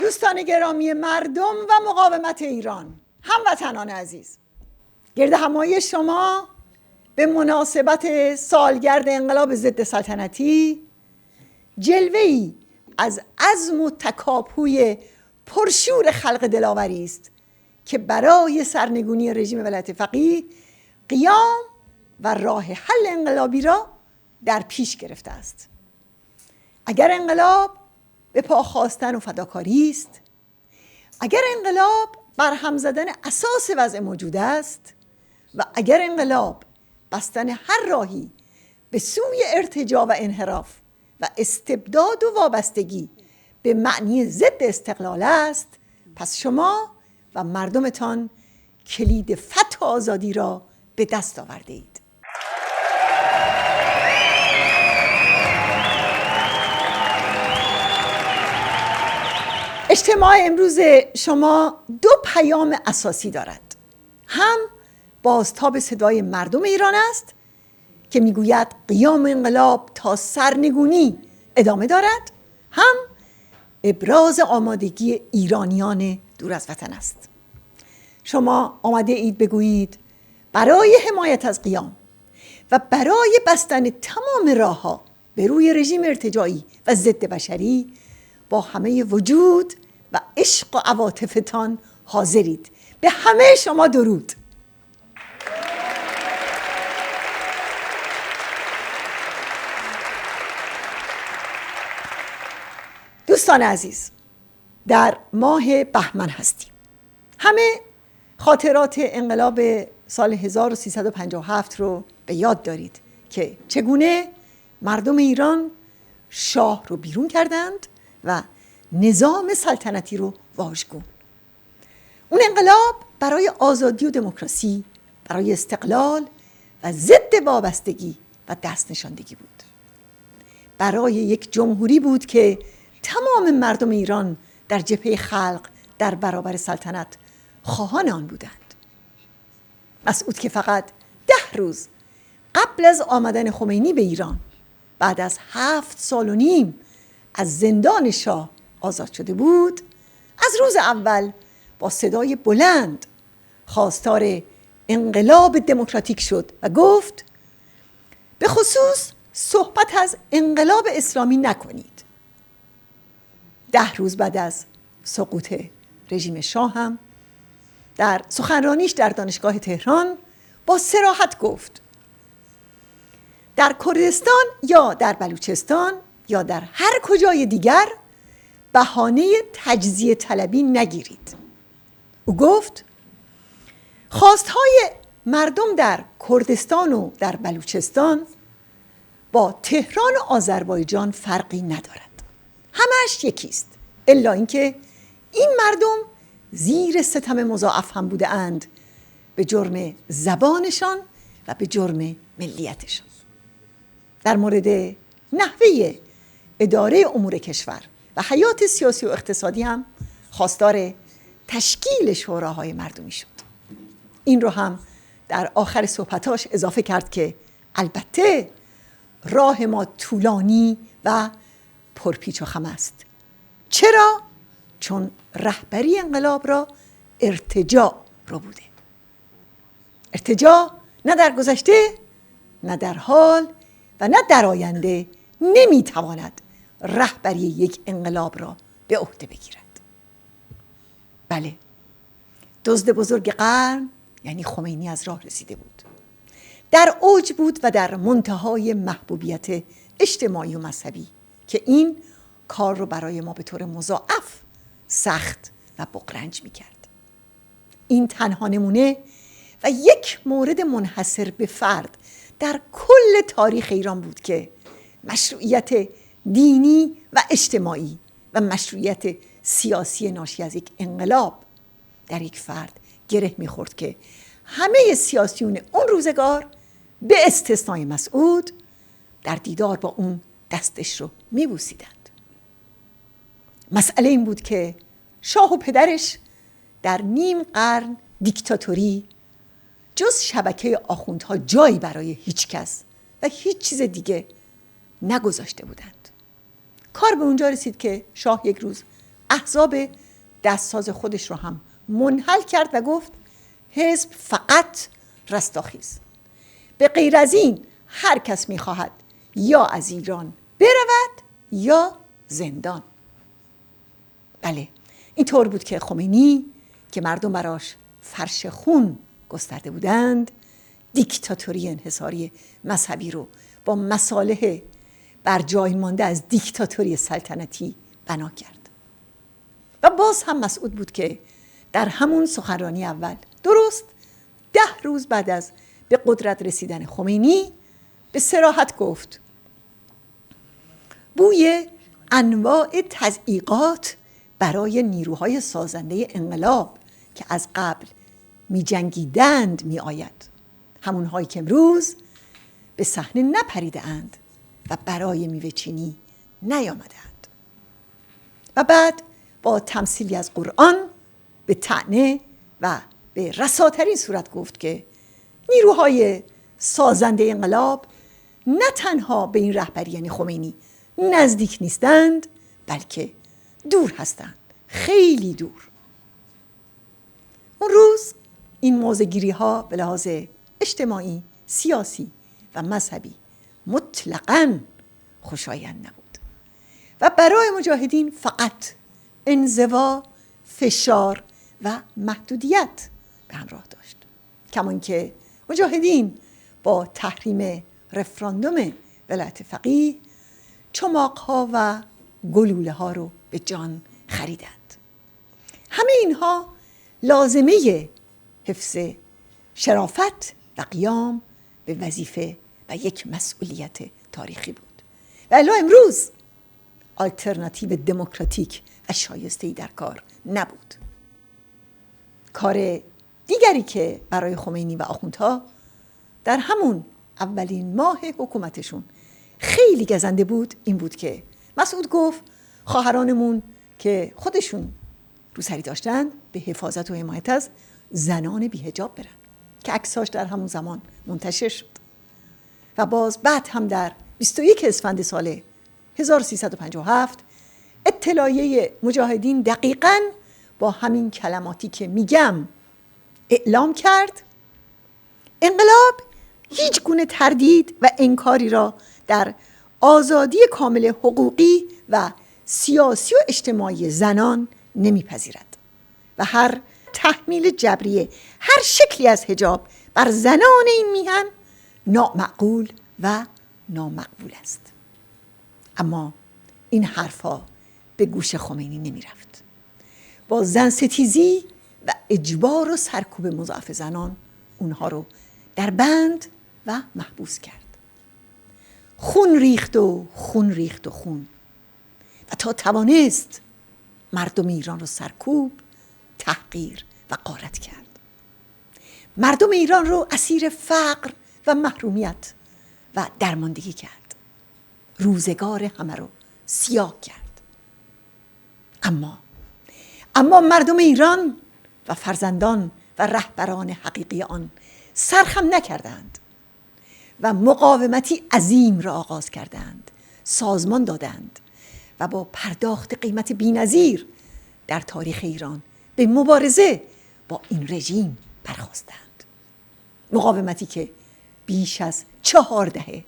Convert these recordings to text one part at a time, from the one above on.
دوستان گرامی، مردم و مقاومت ایران، هموطنان عزیز، گرد همایی شما به مناسبت سالگرد انقلاب ضد سلطنتی جلوه‌ای از عزم و تکاپوی پرشور خلق دلاوری است که برای سرنگونی رژیم ولایت فقیه قیام و راه حل انقلابی را در پیش گرفته است. اگر انقلاب به پا خواستن و فداکاری است، اگر انقلاب بر هم زدن اساس وضع موجود است و اگر انقلاب بستن هر راهی به سوی ارتجاع و انحراف و استبداد و وابستگی به معنی ضد استقلال است، پس شما و مردمتان کلید فتح آزادی را به دست آورده اید. اجتماع امروز شما دو پیام اساسی دارد. هم بازتاب صدای مردم ایران است که میگوید قیام انقلاب تا سرنگونی ادامه دارد، هم ابراز آمادگی ایرانیان دور از وطن است. شما آمده اید بگویید برای حمایت از قیام و برای بستن تمام راه‌ها به روی رژیم ارتجاعی و ضد بشری با همه وجود و عشق و عواطفتان حاضرید. به همه شما درود. دوستان عزیز، در ماه بهمن هستیم. همه خاطرات انقلاب سال 1357 رو به یاد دارید که چگونه مردم ایران شاه رو بیرون کردند و نظام سلطنتی رو واژگون. اون انقلاب برای آزادی و دموکراسی، برای استقلال و ضد وابستگی و دست نشاندگی بود. برای یک جمهوری بود که تمام مردم ایران در جبهه خلق در برابر سلطنت خواهان آن بودند. مسعود که فقط 10 روز قبل از آمدن خمینی به ایران، بعد از 7 سال و نیم از زندان شاه آزاد شده بود، از روز اول با صدای بلند خواستار انقلاب دموکراتیک شد و گفت به خصوص صحبت از انقلاب اسلامی نکنید. 10 روز بعد از سقوط رژیم شاه هم در سخنرانیش در دانشگاه تهران با صراحت گفت در کردستان یا در بلوچستان یا در هر کجای دیگر بهانه تجزیه طلبی نگیرید. او گفت خواستهای مردم در کردستان و در بلوچستان با تهران و آذربایجان فرقی ندارد، همش یکیست، الا اینکه این مردم زیر ستم مضاعف هم بوده اند به جرم زبانشان و به جرم ملیتشان. در مورد نحوه اداره امور کشور و حیات سیاسی و اقتصادی هم خواستار تشکیل شوراهای مردمی شد. این رو هم در آخر صحبتاش اضافه کرد که البته راه ما طولانی و پرپیچ و خم است. چرا؟ چون رهبری انقلاب را ارتجاع رو بوده. ارتجاع نه در گذشته، نه در حال و نه در آینده نمیتواند رهبری یک انقلاب را به عهده بگیرد. بله، دزد بزرگ قرن یعنی خمینی از راه رسیده بود. در اوج بود و در منتهای محبوبیت اجتماعی و مذهبی که این کار رو برای ما به طور مضاعف سخت و بغرنج میکرد. این تنها نمونه و یک مورد منحصر به فرد در کل تاریخ ایران بود که مشروعیت دینی و اجتماعی و مشروعیت سیاسی ناشی از یک انقلاب در یک فرد گره میخورد که همه سیاسیون اون روزگار به استثنای مسعود در دیدار با اون دستش رو میبوسیدند. مسئله این بود که شاه و پدرش در نیم قرن دیکتاتوری جز شبکه آخوندها جایی برای هیچ کس و هیچ چیز دیگه نگذاشته بودند. کار به اونجا رسید که شاه یک روز احزاب دستساز خودش رو هم منحل کرد و گفت حزب فقط رستاخیز. به غیر از این هر کس میخواهد یا از ایران برود یا زندان. بله، اینطور بود که خمینی که مردم براش فرش خون گسترده بودند، دیکتاتوری انحصاری مذهبی رو با مصالح بر جای مانده از دیکتاتوری سلطنتی بنا کرد. و باز هم مسعود بود که در همون سخنرانی اول، درست 10 روز بعد از به قدرت رسیدن خمینی، به صراحت گفت بوی انواع تضییقات برای نیروهای سازنده انقلاب که از قبل می جنگیدند می آید، همونهایی که امروز به صحنه نپریده اند و برای میوه چینی نیامدند. و بعد با تمثیلی از قرآن به طعنه و به رساترین صورت گفت که نیروهای سازنده انقلاب نه تنها به این رهبری یعنی خمینی نزدیک نیستند، بلکه دور هستند، خیلی دور. اون روز این موضع‌گیری ها به لحاظ اجتماعی، سیاسی و مذهبی مطلقاً خوشایند نبود و برای مجاهدین فقط انزوا، فشار و محدودیت به همراه داشت. کمان که مجاهدین با تحریم رفراندوم ولایت فقیه چماق‌ها و گلوله ها رو به جان خریدند. همه اینها لازمه حفظ شرافت و قیام به وظیفه و یک مسئولیت تاریخی بود. و الا امروز آلترناتیو دموکراتیک و شایسته‌ای در کار نبود. کار دیگری که برای خمینی و آخوندها در همون اولین ماه حکومتشون خیلی گزنده بود این بود که مسعود گفت خواهرانمون که خودشون روسری داشتن به حفاظت و حمایت از زنان بی‌حجاب برن، که عکساش در همون زمان منتشر شد. و باز بعد هم در 21 اسفند سال 1357 اطلاعیه مجاهدین دقیقاً با همین کلماتی که میگم اعلام کرد انقلاب هیچ گونه تردید و انکاری را در آزادی کامل حقوقی و سیاسی و اجتماعی زنان نمیپذیرد و هر تحمیل جبری هر شکلی از حجاب بر زنان این میهن نامعقول و نامقبول است. اما این حرفا به گوش خمینی نمی رفت. با زن ستیزی و اجبار و سرکوب مضاعف زنان اونها رو در بند و محبوس کرد. خون ریخت و خون ریخت و خون و تا توانست مردم ایران رو سرکوب، تحقیر و غارت کرد. مردم ایران رو اسیر فقر و محرومیت و درماندگی کرد. روزگار همه رو سیاه کرد. اما مردم ایران و فرزندان و رهبران حقیقی آن سرخم نکردند و مقاومتی عظیم را آغاز کردند، سازمان دادند و با پرداخت قیمت بی‌نظیر در تاریخ ایران به مبارزه با این رژیم برخاستند. مقاومتی که بیش از 4 دهه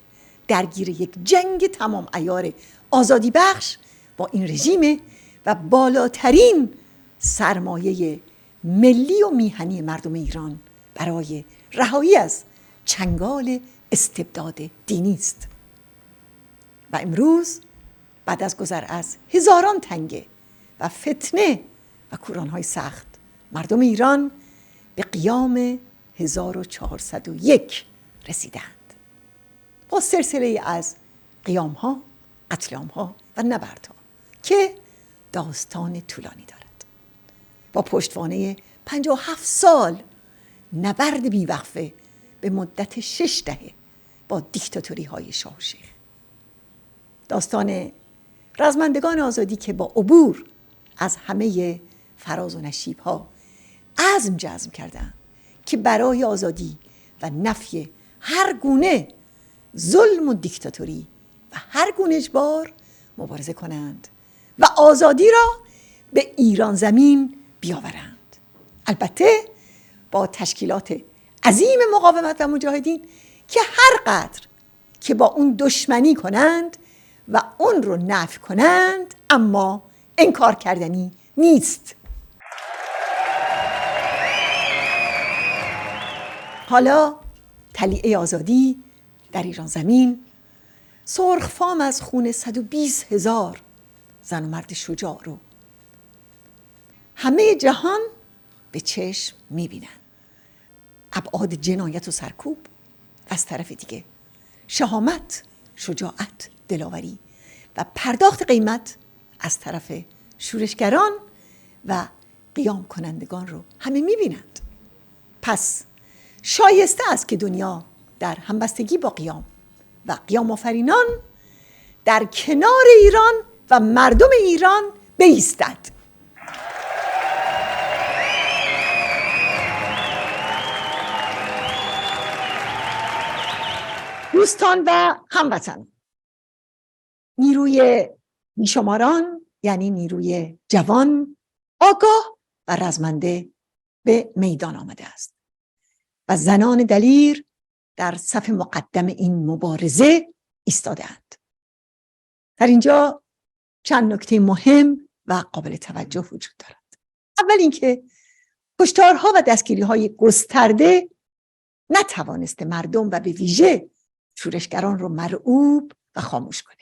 درگیر یک جنگ تمام عیار آزادی بخش با این رژیم و بالاترین سرمایه ملی و میهنی مردم ایران برای رهایی از چنگال استبداد دینی است. و امروز بعد از گذر از هزاران تنگه و فتنه و کورانهای سخت، مردم ایران به قیام 1401 رسیدند با سلسله از قیامها، قتلعامها و نبردها که داستان طولانی دارد. با پشتوانه 57 سال نبرد بیوقفه به مدت 6 دهه با دیکتاتوری های شاه و شیخ. داستان رزمندگان آزادی که با عبور از همه فراز و نشیب ها عزم جزم کردند که برای آزادی و نفی هر گونه ظلم و دیکتاتوری و هر گونه اجبار مبارزه کنند و آزادی را به ایران زمین بیاورند. البته با تشکیلات عظیم مقاومت و مجاهدین که هر قدر که با اون دشمنی کنند و اون رو نفی کنند، اما انکار کردنی نیست. حالا طلیعه آزادی در ایران زمین سرخ فام از خون 120,000 زن و مرد شجاع رو همه جهان به چشم میبینن. ابعاد جنایت و سرکوب، از طرف دیگه شهامت، شجاعت، دلاوری و پرداخت قیمت از طرف شورشگران و قیام کنندگان رو همه میبینند. پس شایسته است که دنیا در همبستگی با قیام و قیام آفرینان در کنار ایران و مردم ایران بایستد. دوستان و هموطنان، نیروی بیشماران یعنی نیروی جوان، آگاه و رزمنده به میدان آمده است و زنان دلیر در صف مقدم این مبارزه ایستاده‌اند. در اینجا چند نکته مهم و قابل توجه وجود دارد. اول اینکه کشتارها و دستگیری‌های گسترده نتوانسته مردم و به ویژه شورشگران رو مرعوب و خاموش کنه.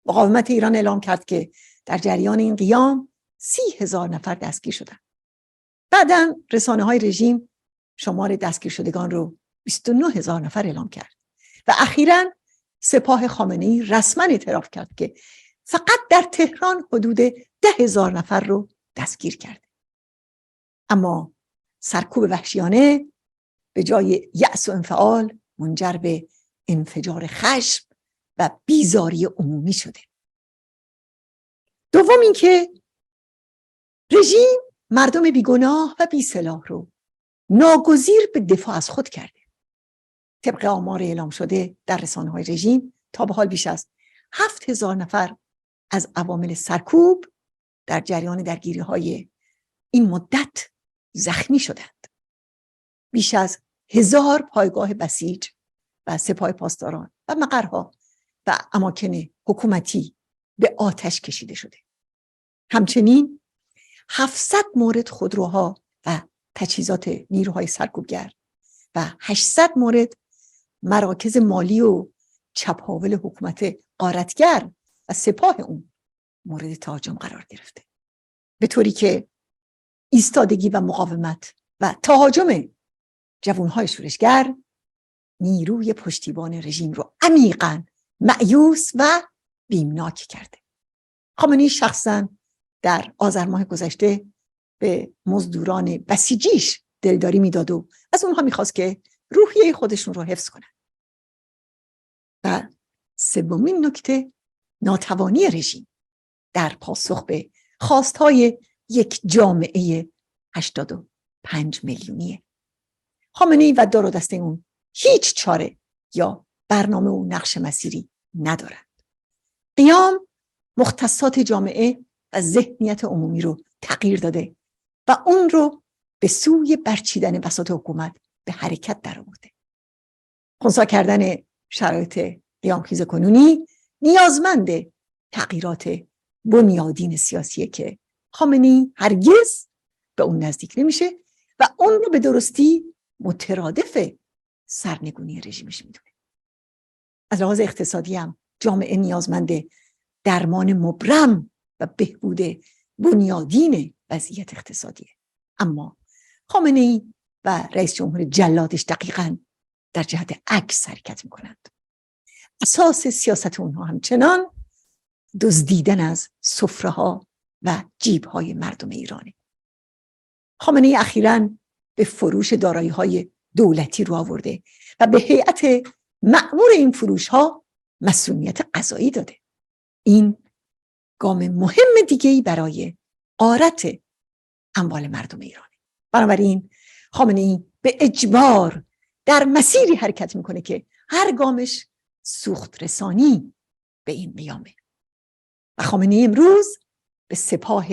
مقاومت ایران اعلام کرد که در جریان این قیام 30,000 نفر دستگیر شدند. بعداً رسانه‌های رژیم شمار دستگیر شدگان رو 29,000 نفر اعلام کرد و اخیراً سپاه خامنه‌ای رسما اعتراف کرد که فقط در تهران حدود 10,000 نفر رو دستگیر کرده. اما سرکوب وحشیانه به جای یأس و انفعال منجر به انفجار خشم و بیزاری عمومی شده. دوم اینکه رژیم مردم بیگناه و بی سلاح رو ناگزیر به دفاع از خود کرده. طبق آمار اعلام شده در رسانه‌های رژیم تا به حال بیش از 7,000 نفر از عوامل سرکوب در جریان درگیری‌های این مدت زخمی شدند. بیش از 1000 پایگاه بسیج و سپاه پاسداران و مقرها و اماکن حکومتی به آتش کشیده شده. همچنین 700 مورد خودروها و تجهیزات نیروهای سرکوبگر و 800 مورد مراکز مالی و چپاول حکومت غارتگر و سپاه اون مورد تهاجم قرار گرفته، به طوری که ایستادگی و مقاومت و تهاجم جوانهای شورشگر نیروی پشتیبان رژیم رو عمیقاً مایوس و بیمناک کرده. خامنه‌ای شخصاً در آذر ماه گذشته به مزدوران بسیجیش دلداری میداد و از اونها میخواست که روحیه خودشون رو حفظ کنن. و سومین نکته، ناتوانی رژیم در پاسخ به خواستهای یک جامعه 85 میلیونیه. خامنه‌ای و دار و دسته اون هیچ چاره یا برنامه و نقش مسیری ندارند. قیام مختصات جامعه و ذهنیت عمومی رو تغییر داده و اون رو به سوی برچیدن بساط حکومت به حرکت در آورده. خنثی کردن شرایط قیامخیز کنونی نیازمند تغییرات بنیادین سیاسیه که خامنه‌ای هرگز به اون نزدیک نمیشه و اون رو به درستی مترادف سرنگونی رژیمش میدونه. از لحاظ اقتصادی هم جامعه نیازمند درمان مبرم و بهبود بنیادین وضعیت اقتصادیه. اما خامنه‌ای و رئیس جمهور جلادش دقیقاً در جهت عکس حرکت میکنند. اساس سیاست اونها همچنان دزدیدن از سفره‌ها و جیب‌های مردم ایرانه. خامنه‌ای اخیراً به فروش دارایی‌های دولتی رو آورده و به هیئت مأمور این فروش‌ها مسئولیت قضایی داده. این گام مهم دیگه‌ای برای غارت اموال مردم ایرانه. بنابراین خامنه‌ای به اجبار در مسیری حرکت میکنه که هر گامش سوخت رسانی به این قیامه. و خامنه‌ای امروز به سپاه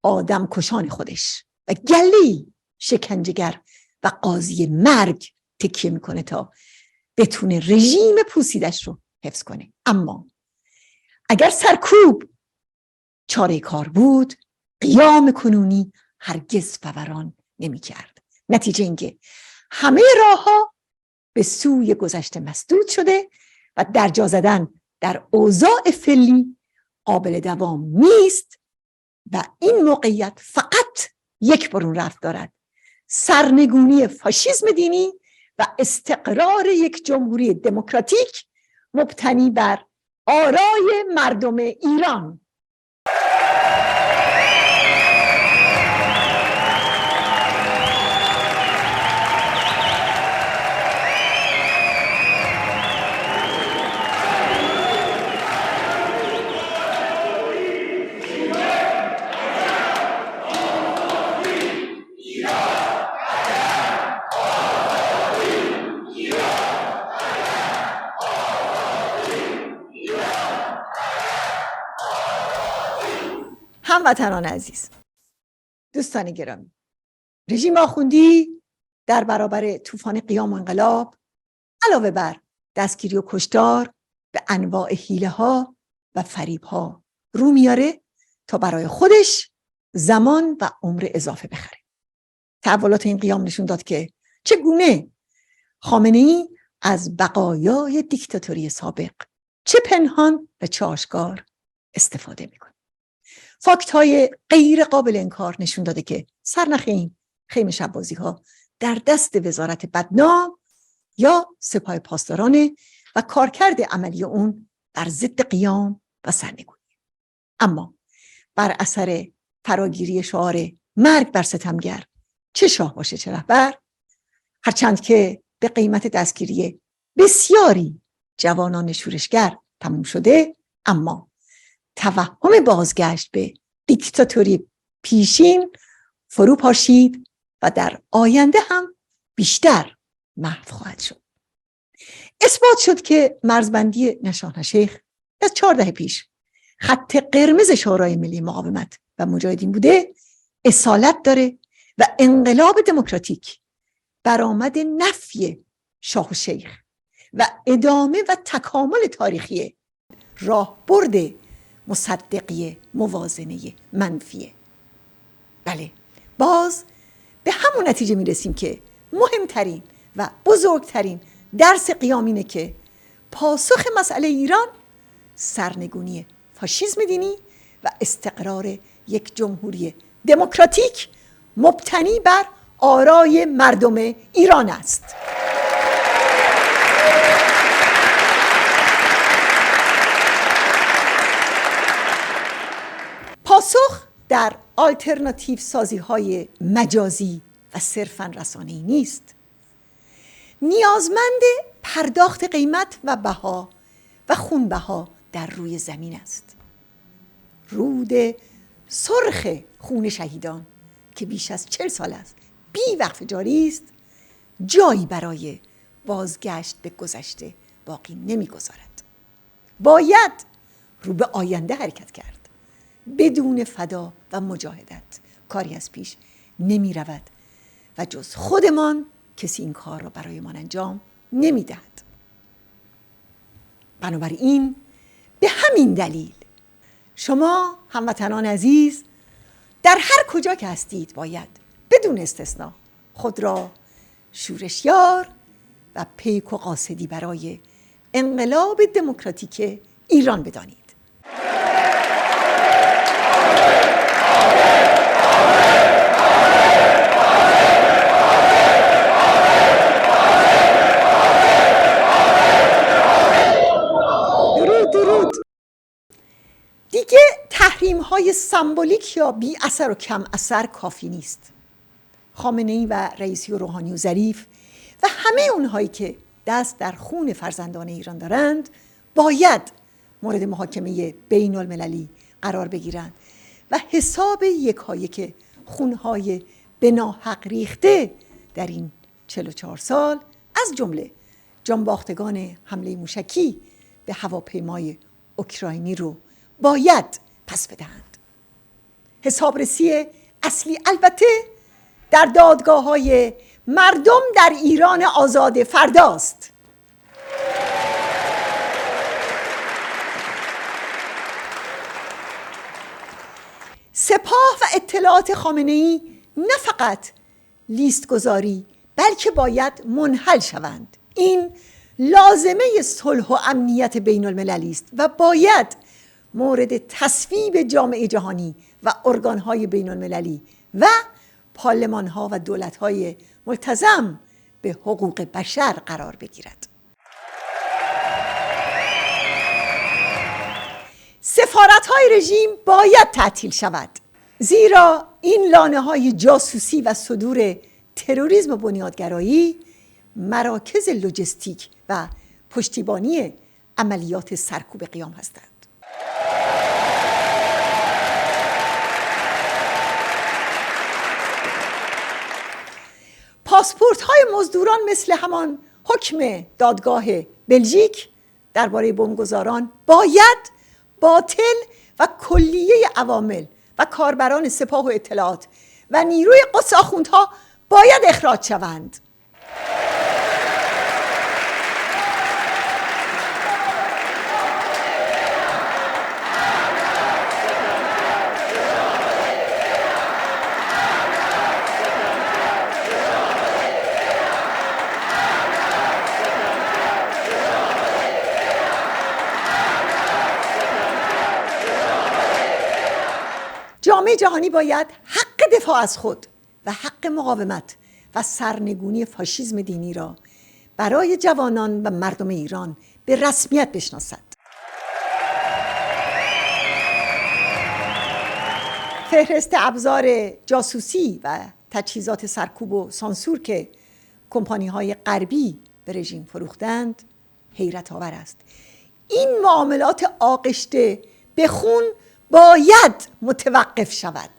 آدم کشان خودش و گله‌ای شکنجهگر و قاضی مرگ تکیه میکنه تا بتونه رژیم پوسیدش رو حفظ کنه. اما اگر سرکوب چاره کار بود، قیام کنونی هرگز فوران نمی کرد. نتیجه اینکه همه راه ها به سوی گذشته مسدود شده و درجا زدن در اوضاع فعلی قابل دوام نیست و این موقعیت فقط یک برون رفت دارد: سرنگونی فاشیسم دینی و استقرار یک جمهوری دموکراتیک مبتنی بر آرای مردم ایران. هموطنان عزیز، دوستان گرامی، رژیم آخوندی در برابر طوفان قیام و انقلاب علاوه بر دستگیری و کشتار به انواع حیله‌ها و فریب‌ها رو میاره تا برای خودش زمان و عمر اضافه بخره. تحولات این قیام نشون داد که چگونه خامنه‌ای از بقایای دیکتاتوری سابق چه پنهان و چه آشکار استفاده میکنه. فاکت‌های غیر قابل انکار نشون داده که سرنخ این خیمه شب‌بازی‌ها در دست وزارت بدنام یا سپاه پاسداران و کارکرد عملی اون بر ضد قیام و سرنگونی. اما بر اثر فراگیری شعار مرگ بر ستمگر، چه شاه باشه چه رهبر، هرچند که به قیمت دستگیری بسیاری جوانان شورشگر تموم شده، اما توهم بازگشت به دیکتاتوری پیشین فرو پاشید و در آینده هم بیشتر محو خواهد شد. اثبات شد که مرزبندی نشان شیخ از 4 دهه پیش خط قرمز شورای ملی مقاومت و مجاهدین بوده، اصالت داره و انقلاب دموکراتیک برآمد نفی شاه و شیخ و ادامه و تکامل تاریخی راهبرد مصدقی موازنه منفیه. بله، باز به همون نتیجه میرسیم که مهمترین و بزرگترین درس قیام اینه که پاسخ مسئله ایران سرنگونی فاشیسم دینی و استقرار یک جمهوری دموکراتیک مبتنی بر آرای مردم ایران است. پاسخ در آلترناتیو سازی های مجازی و صرفاً رسانه‌ای نیست. نیازمند پرداخت قیمت و بها و خونبها در روی زمین است. رود سرخ خون شهیدان که بیش از 40 سال است بی وقف جاری است، جایی برای بازگشت به گذشته باقی نمی‌گذارد. باید رو به آینده حرکت کرد. بدون فدا و مجاهدت کاری از پیش نمی رود و جز خودمان کسی این کار را برایمان انجام نمی دهد. بنابراین به همین دلیل شما هموطنان عزیز در هر کجا که هستید باید بدون استثنا خود را شورشیار و پیک و قاصدی برای انقلاب دموکراتیک ایران بدانید. درود. دیگه تحریم‌های سمبولیک یا بی اثر و کم اثر کافی نیست. خامنه‌ای و رئیسی و روحانی و ظریف و همه اونهایی که دست در خون فرزندان ایران دارند باید مورد محاکمه بین المللی قرار بگیرند و حساب یکایک خونهای به ناحق ریخته در این 44 سال از جمله جانباختگان حمله موشکی به هواپیمای اوکراینی رو باید پس بدهند. حسابرسی اصلی البته در دادگاه‌های مردم در ایران آزاد فرداست. سپاه و اطلاعات خامنه‌ای نه فقط لیست گذاری بلکه باید منحل شوند. این لازمه صلح و امنیت بین المللی است و باید مورد تصویب جامعه جهانی و ارگان‌های بین المللی و پارلمان‌ها و دولت‌های ملتزم به حقوق بشر قرار بگیرد. سفارت‌های رژیم باید تعطیل شود، زیرا این لانه‌های جاسوسی و صدور تروریسم و بنیادگرایی مراکز لوجستیک و پشتیبانی عملیات سرکوب قیام هستند. پاسپورت‌های مزدوران مثل همان حکم دادگاه بلژیک درباره بمبگذاران باید باطل و کلیه عوامل و کاربران سپاه و اطلاعات و نیروی قدس آخوندها باید اخراج شوند. جامعه جهانی باید حق دفاع از خود و حق مقاومت و سرنگونی فاشیسم دینی را برای جوانان و مردم ایران به رسمیت بشناسد. فهرست ابزار جاسوسی و تجهیزات سرکوب و سانسور که کمپانی‌های غربی به رژیم فروختند حیرت آور است. این معاملات آغشته به خون باید متوقف شود.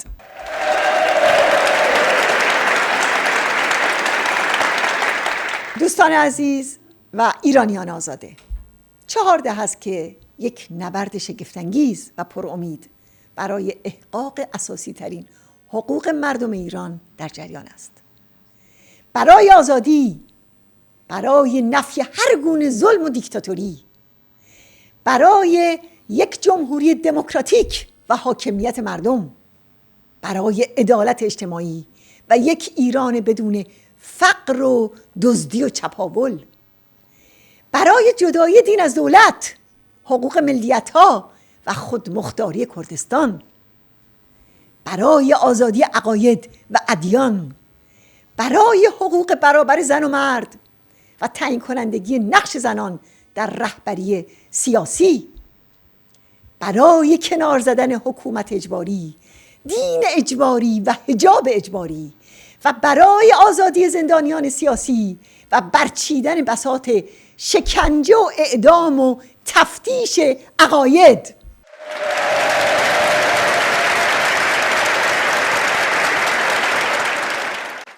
دوستان عزیز و ایرانیان آزاده، 4 دهه است که یک نبرد شگفت‌انگیز و پرامید برای احقاق اساسی ترین حقوق مردم ایران در جریان است. برای آزادی، برای نفی هر گونه ظلم و دیکتاتوری، برای یک جمهوری دموکراتیک و حاکمیت مردم، برای عدالت اجتماعی و یک ایران بدون فقر و دزدی و چپاول، برای جدایی دین از دولت، حقوق ملیت‌ها و خودمختاری کردستان، برای آزادی عقاید و ادیان، برای حقوق برابر زن و مرد و تعیین کنندگی نقش زنان در رهبری سیاسی، برای کنار زدن حکومت اجباری، دین اجباری و حجاب اجباری و برای آزادی زندانیان سیاسی و برچیدن بساط شکنجه و اعدام و تفتیش عقاید.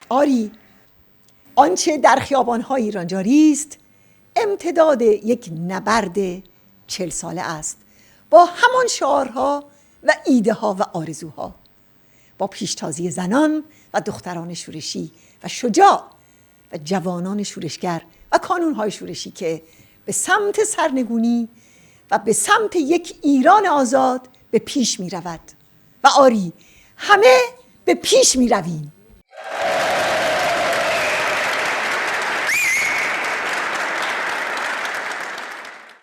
آری، آنچه در خیابان‌های ایران جاری است امتداد یک نبرد 40 ساله است، با همان شعارها و ایده ها و آرزوها، با پیشتازی زنان و دختران شورشی و شجاع و جوانان شورشگر و کانونهای شورشی که به سمت سرنگونی و به سمت یک ایران آزاد به پیش می رود. و آری، همه به پیش می رویم.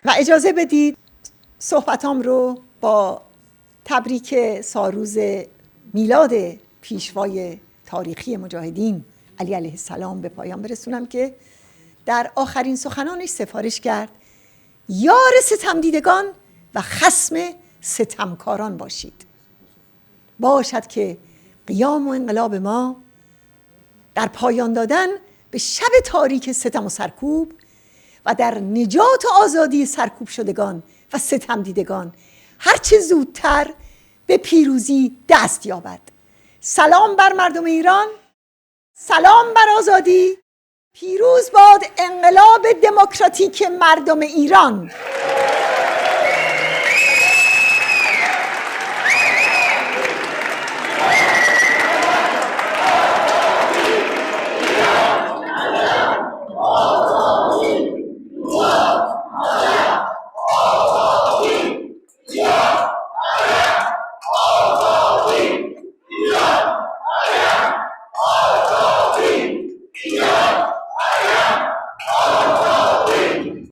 و اجازه بدید صحبتام رو با تبریک سالروز میلاد پیشوای تاریخی مجاهدین علی علیه السلام به پایان برسونم که در آخرین سخنانش سفارش کرد یار ستمدیدگان و خصم ستمکاران باشید. باشد که قیام و انقلاب ما در پایان دادن به شب تاریک ستم و سرکوب و در نجات و آزادی سرکوب شدگان و ستم دیدگان هرچه زودتر به پیروزی دست یابد. سلام بر مردم ایران، سلام بر آزادی، پیروز باد انقلاب دموکراتیک مردم ایران.